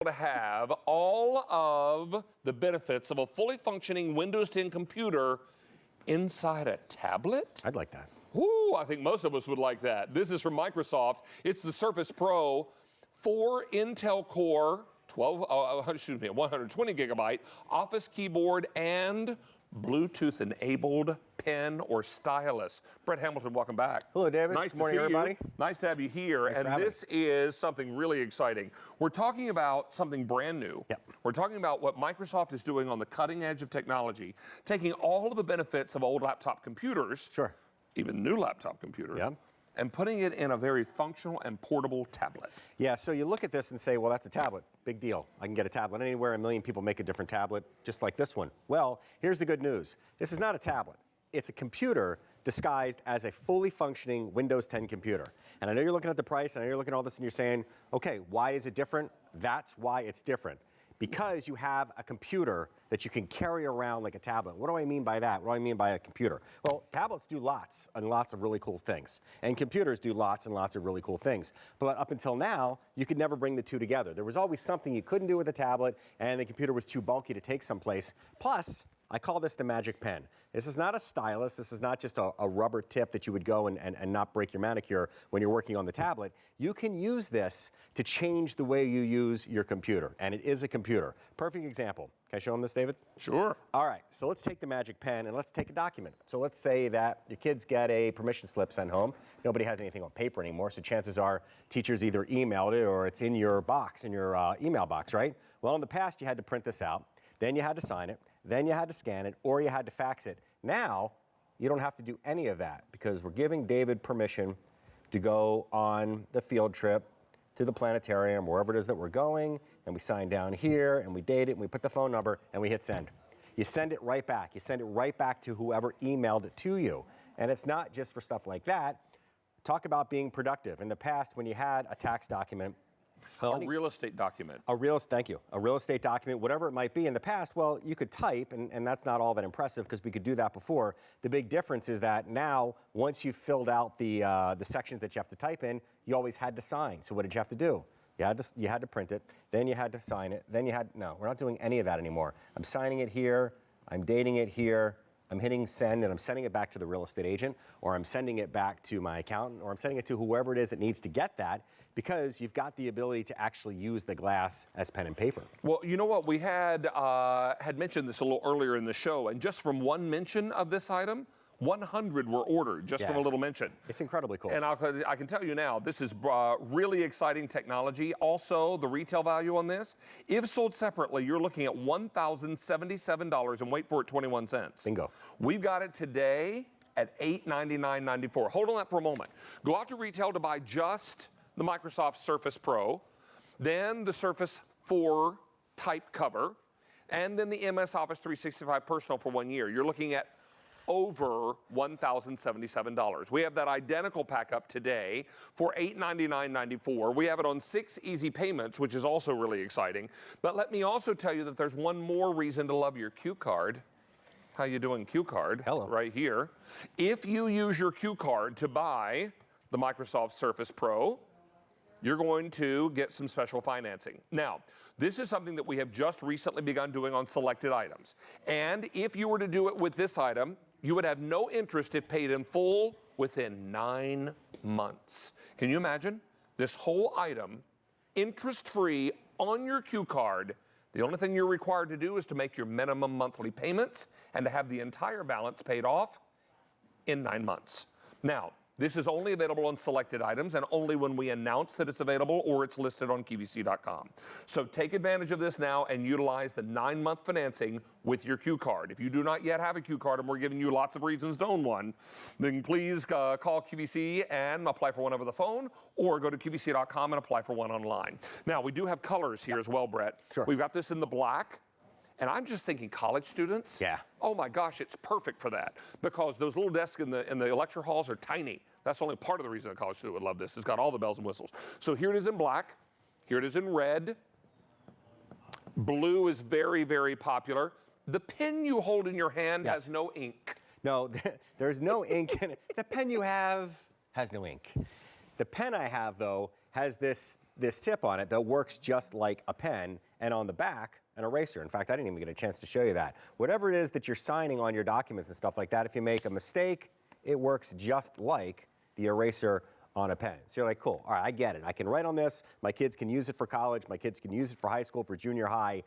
To have all of the benefits of a fully functioning Windows 10 computer inside a tablet? I'd like that. Ooh, I think most of us would like that. This is from Microsoft. It's the Surface Pro 4 Intel Core 120 gigabyte Office keyboard and Bluetooth-enabled pen or stylus. Brett Hamilton, welcome back. Hello, David. Nice Good morning, to see everybody. you. Nice to have you here. Thanks and this is something really exciting. We're talking about something brand new. Yep. We're talking about what Microsoft is doing on the cutting edge of technology, taking all of the benefits of old laptop computers, Sure. even new laptop computers, Yep. and putting it in a very functional and portable tablet. Yeah, so you look at this and say, well, that's a tablet. Big deal. I can get a tablet anywhere. A million people make a different tablet, just like this one. Well, here's the good news. This is not a tablet. It's a computer disguised as a fully functioning Windows 10 computer. And I know you're looking at the price, and I know you're looking at all this, and you're saying, okay, why is it different? That's why it's different. Because you have a computer that you can carry around like a tablet. What do I mean by that? What do I mean by a computer? Well, tablets do lots and lots of really cool things. And computers do lots and lots of really cool things. But up until now, you could never bring the two together. There was always something you couldn't do with a tablet, and the computer was too bulky to take someplace. Plus, I call this the magic pen. This is not a stylus. This is not just a rubber tip that you would go and not break your manicure when you're working on the tablet. You can use this to change the way you use your computer, and it is a computer. Perfect example. Can I show them this, David? Sure. All right, so let's take the magic pen and let's take a document. So let's say that your kids get a permission slip sent home. Nobody has anything on paper anymore, so chances are teachers either emailed it or it's in your box, in your email box, right? Well, in the past, you had to print this out. Then you had to sign it, then you had to scan it, or you had to fax it. Now, you don't have to do any of that because we're giving David permission to go on the field trip to the planetarium, wherever it is that we're going, and we sign down here, and we date it, and we put the phone number, and we hit send. You send it right back. You send it right back to whoever emailed it to you. And it's not just for stuff like that. Talk about being productive. In the past, when you had a tax document, a real estate document. Thank you. A real estate document, whatever it might be. In the past, well, you could type, and that's not all that impressive because we could do that before. The big difference is that now, once you've filled out the sections that you have to type in, you always had to sign. So what did you have to do? You had to print it, then you had to sign it, then no, we're not doing any of that anymore. I'm signing it here, I'm dating it here, I'm hitting send, and I'm sending it back to the real estate agent, or I'm sending it back to my accountant, or I'm sending it to whoever it is that needs to get that, because you've got the ability to actually use the glass as pen and paper. Well, you know what? We had mentioned this a little earlier in the show, and just from one mention of this item, 100 were ordered just from a little mention. It's incredibly cool. And I can tell you now, this is really exciting technology. Also, the retail value on this, if sold separately, you're looking at $1,077, and wait for it, 21 cents. Bingo. We've got it today at $899.94. Hold on that for a moment. Go out to retail to buy just the Microsoft Surface Pro, then the Surface 4 type cover, and then the MS Office 365 Personal for 1 year. You're looking at over $1,077. We have that identical pack up today for $899.94. We have it on 6 easy payments, which is also really exciting. But let me also tell you that there's one more reason to love your Q card. How you doing, Q card? Hello. Right here. If you use your Q card to buy the Microsoft Surface Pro, you're going to get some special financing. Now, this is something that we have just recently begun doing on selected items. And if you were to do it with this item, you would have no interest if paid in full within 9 months. Can you imagine? This whole item, interest-free on your Q card. The only thing you're required to do is to make your minimum monthly payments and to have the entire balance paid off in 9 months. Now, this is only available on selected items and only when we announce that it's available or it's listed on QVC.com. So take advantage of this now and utilize the 9-month financing with your Q card. If you do not yet have a Q card, and we're giving you lots of reasons to own one, then please call QVC and apply for one over the phone, or go to QVC.com and apply for one online. Now, we do have colors here as well, Brett. Sure. We've got this in the black. And I'm just thinking college students. Yeah. Oh my gosh, it's perfect for that because those little desks in the lecture halls are tiny. That's only part of the reason a college student would love this. It's got all the bells and whistles. So here it is in black. Here it is in red. Blue is very, very popular. The pen you hold in your hand has no ink. No, there's no ink in it. The pen you have has no ink. The pen I have, though, has this this tip on it that works just like a pen, and on the back, an eraser. In fact, I didn't even get a chance to show you that. Whatever it is that you're signing on your documents and stuff like that, if you make a mistake, it works just like the eraser on a pen. So you're like, cool, all right, I get it. I can write on this. My kids can use it for college. My kids can use it for high school, for junior high.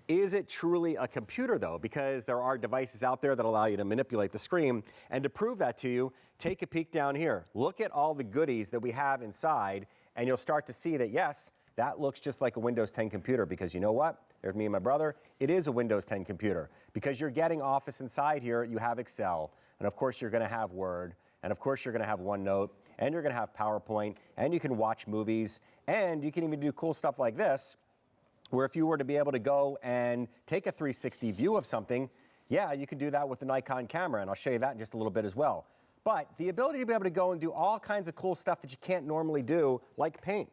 Is it truly a computer, though? Because there are devices out there that allow you to manipulate the screen. And to prove that to you, take a peek down here. Look at all the goodies that we have inside, and you'll start to see that, yes, that looks just like a Windows 10 computer, because you know what? There's me and my brother. It is a Windows 10 computer, because you're getting Office inside here. You have Excel, and of course you're going to have Word, and of course you're going to have OneNote, and you're going to have PowerPoint, and you can watch movies, and you can even do cool stuff like this, where if you were to be able to go and take a 360 view of something, yeah, you can do that with the Nikon camera, and I'll show you that in just a little bit as well. But the ability to be able to go and do all kinds of cool stuff that you can't normally do, like paint.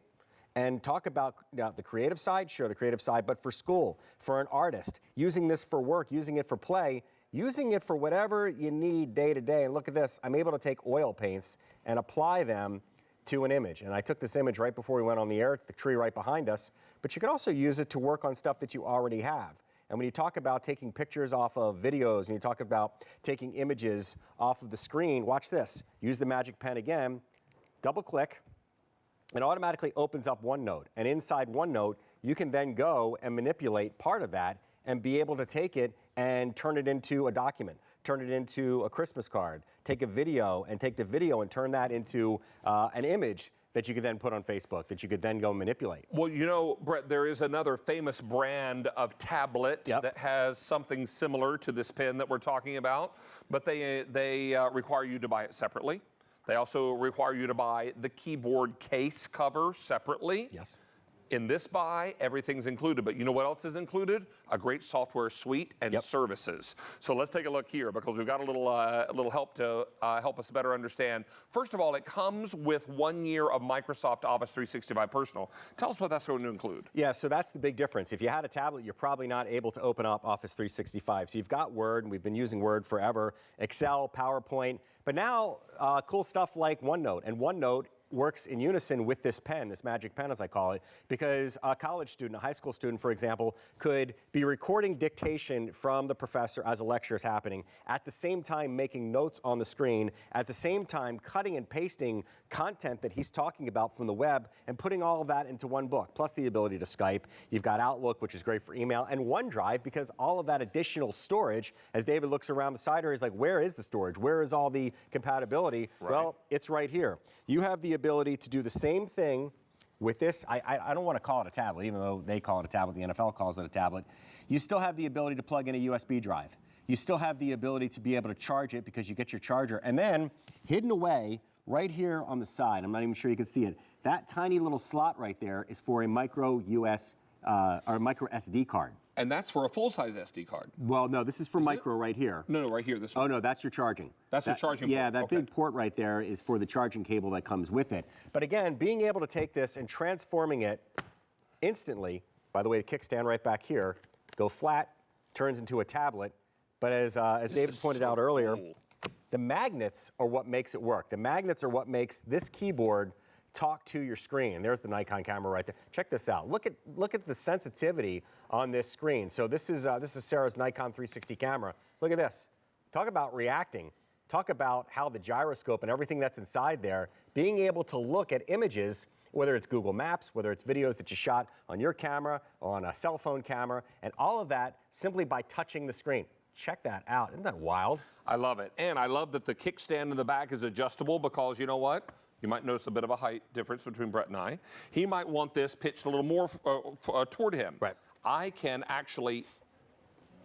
And talk about the creative side, sure, the creative side, but for school, for an artist, using this for work, using it for play, using it for whatever you need day to day. And look at this, I'm able to take oil paints and apply them to an image. And I took this image right before we went on the air. It's the tree right behind us. But you can also use it to work on stuff that you already have. And when you talk about taking pictures off of videos, and you talk about taking images off of the screen, watch this. Use the Magic Pen again, double click, it automatically opens up OneNote. And inside OneNote, you can then go and manipulate part of that and be able to take it and turn it into a document, turn it into a Christmas card, take a video and take the video and turn that into an image that you could then put on Facebook, that you could then go manipulate. Well, you know, Brett, there is another famous brand of tablet that has something similar to this pen that we're talking about, but they require you to buy it separately. They also require you to buy the keyboard case cover separately. Yes. In this buy, everything's included, but you know what else is included? A great software suite and services. So let's take a look here, because we've got a little help to help us better understand. First of all, it comes with 1 year of Microsoft Office 365 Personal. Tell us what that's going to include. Yeah, so that's the big difference. If you had a tablet, you're probably not able to open up Office 365. So you've got Word, and we've been using Word forever, Excel, PowerPoint, but now cool stuff like OneNote. And OneNote works in unison with this pen, this Magic Pen as I call it, because a college student, a high school student, for example, could be recording dictation from the professor as a lecture is happening, at the same time making notes on the screen, at the same time cutting and pasting content that he's talking about from the web and putting all of that into one book, plus the ability to Skype. You've got Outlook, which is great for email, and OneDrive, because all of that additional storage, as David looks around the side here, he's like, where is the storage? Where is all the compatibility? Right. Well, it's right here. You have the ability to do the same thing with this. I don't want to call it a tablet, even though they call it a tablet, the NFL calls it a tablet. You still have the ability to plug in a USB drive. You still have the ability to be able to charge it, because you get your charger. And then, hidden away, right here on the side, I'm not even sure you can see it, that tiny little slot right there is for a micro micro SD card. And that's for a full-size SD card. Well, no, this is for micro right here. No, right here, this one. Oh, no, that's your charging. That's the charging port. Yeah, that big port right there is for the charging cable that comes with it. But again, being able to take this and transforming it instantly, by the way, the kickstand right back here, go flat, turns into a tablet. But as David pointed out earlier, the magnets are what makes it work. The magnets are what makes this keyboard talk to your screen. There's the Nikon camera right there. Check this out. Look at the sensitivity on this screen. So this is Sarah's Nikon 360 camera. Look at this. Talk about reacting. Talk about how the gyroscope and everything that's inside there, being able to look at images, whether it's Google Maps, whether it's videos that you shot on your camera or on a cell phone camera, and all of that simply by touching the screen. Check that out. Isn't that wild? I love it. And I love that the kickstand in the back is adjustable, because you know what? You might notice a bit of a height difference between Brett and I. He might want this pitched a little more toward him. Right. I can actually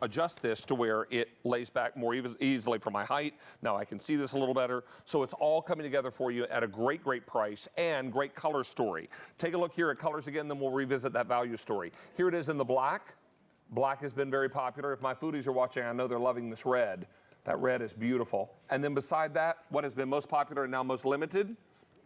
adjust this to where it lays back more easily for my height. Now I can see this a little better. So it's all coming together for you at a great, great price and great color story. Take a look here at colors again, then we'll revisit that value story. Here it is in the black. Black has been very popular. If my foodies are watching, I know they're loving this red. That red is beautiful. And then beside that, what has been most popular and now most limited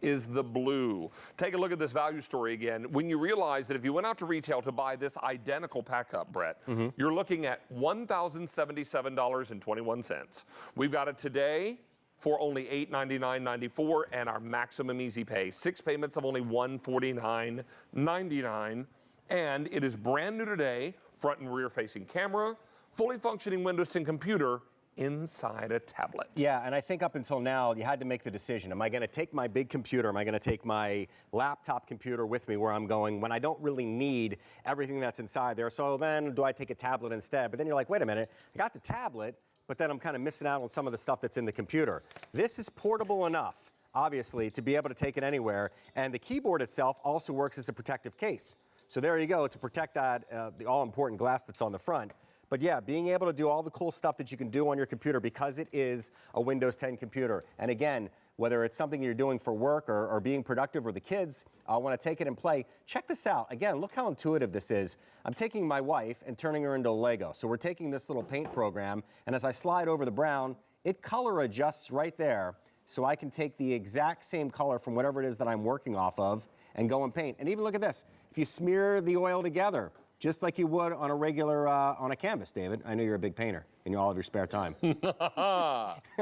is the blue. Take a look at this value story again. When you realize that if you went out to retail to buy this identical pack-up, Brett, you're looking at $1,077.21. We've got it today for only $899.94, and our maximum easy pay, 6 payments of only $149.99. And it is brand new today, front and rear facing camera, fully functioning Windows 10 computer inside a tablet. Yeah, and I think up until now, you had to make the decision. Am I going to take my big computer? Am I going to take my laptop computer with me where I'm going when I don't really need everything that's inside there? So then do I take a tablet instead? But then you're like, wait a minute, I got the tablet, but then I'm kind of missing out on some of the stuff that's in the computer. This is portable enough, obviously, to be able to take it anywhere. And the keyboard itself also works as a protective case. So there you go, to protect that, the all-important glass that's on the front. But yeah, being able to do all the cool stuff that you can do on your computer because it is a Windows 10 computer. And again, whether it's something you're doing for work or being productive or the kids want to take it and play, check this out. Again, look how intuitive this is. I'm taking my wife and turning her into a Lego. So we're taking this little paint program, and as I slide over the brown, it color adjusts right there. So I can take the exact same color from whatever it is that I'm working off of and go and paint. And even look at this. If you smear the oil together, just like you would on a regular, on a canvas, David. I know you're a big painter in all of your spare time.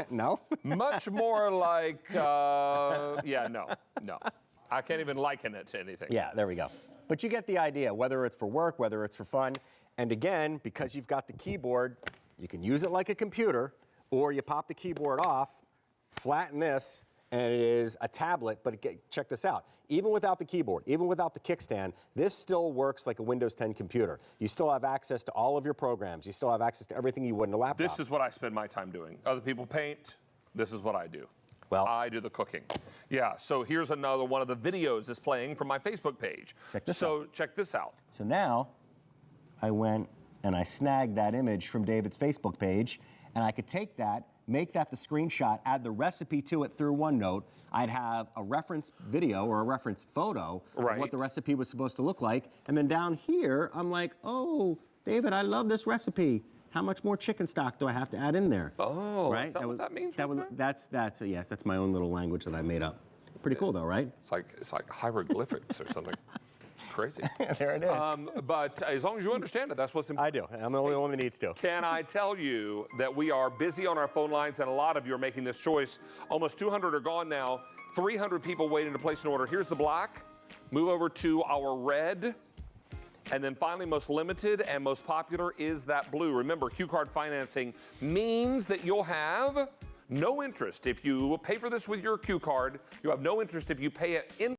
No? Much more like, yeah, no. I can't even liken it to anything. Yeah, there we go. But you get the idea, whether it's for work, whether it's for fun. And again, because you've got the keyboard, you can use it like a computer, or you pop the keyboard off, flatten this, and it is a tablet, but check this out. Even without the keyboard, even without the kickstand, this still works like a Windows 10 computer. You still have access to all of your programs. You still have access to everything you would in a laptop. This is what I spend my time doing. Other people paint. This is what I do. Well, I do the cooking. Yeah, so here's another one of the videos that's playing from my Facebook page. Check this out. Check this out. So now I went and I snagged that image from David's Facebook page, and I could take that, make that the screenshot, add the recipe to it through OneNote. I'd have a reference video or a reference photo of what the recipe was supposed to look like. And then down here, I'm like, oh, David, I love this recipe. How much more chicken stock do I have to add in there? Oh, right? Is that what that means? Yes, that's my own little language that I made up. Pretty cool though, right? It's like hieroglyphics or something. It's crazy. There it is. But as long as you understand it, that's what's important. I do. I'm the only one that needs to. Can I tell you that we are busy on our phone lines, and a lot of you are making this choice. Almost 200 are gone now. 300 people waiting to place an order. Here's the black. Move over to our red. And then finally, most limited and most popular is that blue. Remember, Q card financing means that you'll have no interest if you pay for this with your Q card. You have no interest if you pay it in